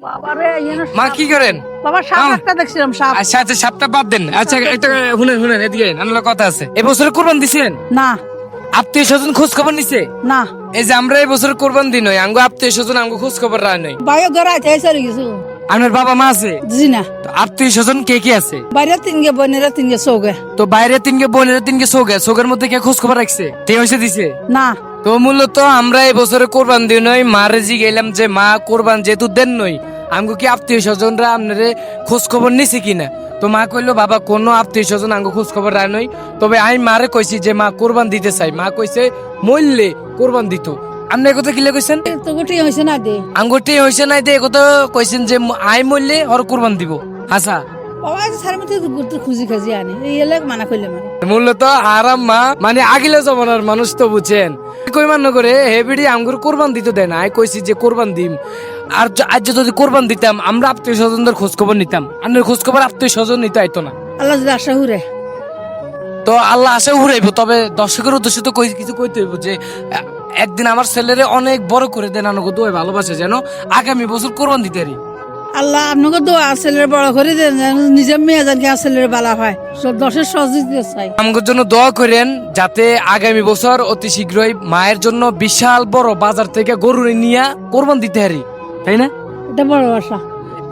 বাবারে মা কি করেন? বাবা সাপ একটা দেখছিলাম সাপ। আচ্ছা আচ্ছা সাপটা বাদ দেন। আচ্ছা একটা শুনেন এদিকে আমার কথা আছে। এবছর কোরবান দিছেন? না আত্মীয় স্বজন খোঁজ খবর নিছে? না এই যে আমরা এবছর কোরবান দিন নয় আঙ্গো আত্মীয় স্বজন আঙ্গো খোঁজ খবর রায় নাই। বাইরে গড়াইতে চলে গেছো। আপনার বাবা মা আছে? জি না। আত্মীয় স্বজন কে কে আছে? বাইরে তিনগে বোনেরা তিনগে চৌগে। তো বাইরে তিনকে বোনেরা তিনকে সোগের মধ্যে কে খোঁজ খবর রাখছে? তে হইছে দিছে না তো মূলত আমরা এই বছরে কোরবান দিই নই মারে জি গেলাম যে মা কোরবান যেহেতু দেন নই আমগো কি আত্মীয় স্বজনরা আপনারে খোঁজ খবর নিছে কিনা? তো মা কইলো বাবা কোনো আত্মীয় স্বজন আঙ্গো খোঁজ খবর রায় নই। তবে আমি মারে কইছি যে মা কোরবান দিতে চাই। মা কইছে মরলে কোরবান দিত। আপনি কথা কিলে কইছেন? তো গোটি হইছে না দে। আঙ্গুটি হইছে নাই দে কথা কইছেন যে আই মরলে ওর কোরবান দিব। হাসা বাবা আজ সার মধ্যে গুড়তে খুঁজি খাজি আনি এই এলাক মানা কইলে মানে মূলত আরাম মা মানে আগিলে জমানার মানুষ তো বুঝছেন কই মান করে হেবিডি আমগুর কোরবান দিতে দেয় না। আমি কইছি যে কোরবান দিম আর আজ যদি কোরবান দিতাম আমরা আত্মীয় স্বজনদের খোঁজ খবর নিতাম। আপনার খোঁজ খবর আত্মীয় স্বজন নিতে আইতো না। আল্লাহ যদি আশা হুরে তো আল্লাহ আশা উড়াইব। তবে দর্শকের উদ্দেশ্যে তো কিছু কইতে হইব যে একদিন আমার ছেলেরে অনেক বড় করে দেন আনগো দোয় ভালোবাসে যেন আগামী বছর কোরবান দিতে পারি। আল্লাহ আপনাকে দোয়া ছেলের বড় করে দেন যেন নিজের মেয়ে জানকে ছেলের বালা হয় সব দশের সহযোগিতা চাই। আমাদের জন্য দোয়া করেন যাতে আগামী বছর অতি শীঘ্রই মায়ের জন্য বিশাল বড় বাজার থেকে গরু নিয়ে কোরবান দিতে পারি, তাই না? এটা বড় আশা।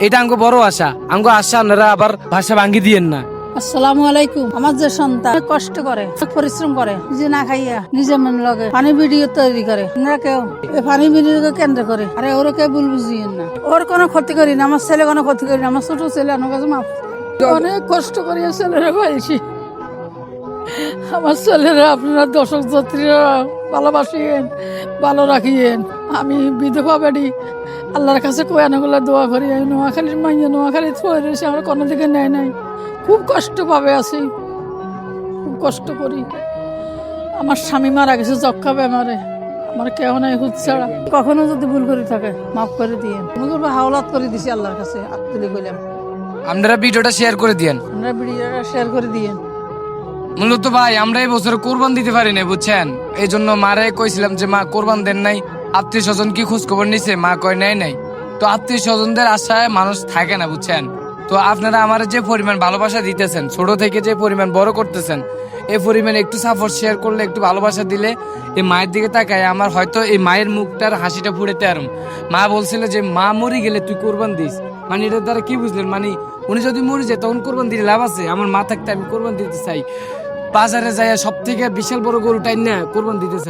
এটা আমগো বড় আশা। আমগো আশা আপনারা আবার ভাষা ভাঙ্গি দিয়েন না। আসসালামু আলাইকুম। আমার যে সন্তান কষ্ট করে পরিশ্রম করে নিজে না খাইয়া নিজে মন লাগে পানি ভিডিও তৈরি করে আমরা কেউ এই পানি ভিডিওকে কেন্দ্র করে আরে ওরা কেউ ভুল বুঝিয়েন না। ওর কোনো ক্ষতি করি না, আমার ছেলে কোনো ক্ষতি করি না। আমার ছোট ছেলে আমার কাছে মাফ অনেক কষ্ট করি ছেলেরা পাইছি। আমার ছেলেরা আপনারা দর্শক যাত্রীরা ভালোবাসিয়েন ভালো রাখিয়েন। আমি বিধবা বাড়ি আল্লাহর কাছে কোয়ানাগুলা দোয়া করি। আমি নোয়াখালীর মাইয়া নোয়াখালী থয়ে রয়েছে আমার কোনো দিকে নেয় নাই। খুব কষ্ট পাবে আছি, খুব কষ্ট করি। আমার স্বামী মারা গেছে যক্ষা বেমারে, আমার কেউ নাই হুদ ছাড়া। কখনো যদি ভুল করে থাকে মাফ করে দিয়ে আমি হাওলাত করে দিছি আল্লাহর কাছে আত্মলি কইলাম। আপনারা ভিডিওটা শেয়ার করে দিয়েন। আমরা ভিডিওটা শেয়ার করে দিয়ে মূলত ভাই আমরা এই বছর কোরবান দিতে পারি না বুঝছেন। এই জন্য মারে কইছিলাম যে মা কোরবান দেন নাই, আত্মীয় স্বজন কি খোঁজ খবর নিছে? মা কয় নাই। তো আত্মীয় স্বজনদের আশায় মানুষ থাকে না বুঝছেন। তো আপনারা আমার যে পরিমাণ ভালোবাসা দিতেছেন, ছোট থেকে যে পরিমাণ বড় করতেছেন, এই পরিমাণ একটু সাপোর্ট শেয়ার করলে একটু ভালোবাসা দিলে এই মায়ের দিকে তাকায় আমার হয়তো এই মায়ের মুখটার হাসিটা ফুটেতে আরম। মা বলছিল যে মা মরে গেলে তুই কোরবান দিস, মানে এটার দ্বারা কি বুঝলেন? মানে উনি যদি মরে যায় তখন কোরবান দিলে লাভ আছে? আমার মা থাকতে আমি কোরবান দিতে চাই। বাজারে যাই সব থেকে বিশাল বড় গরু টাইন না কোরবান দিতে চাই।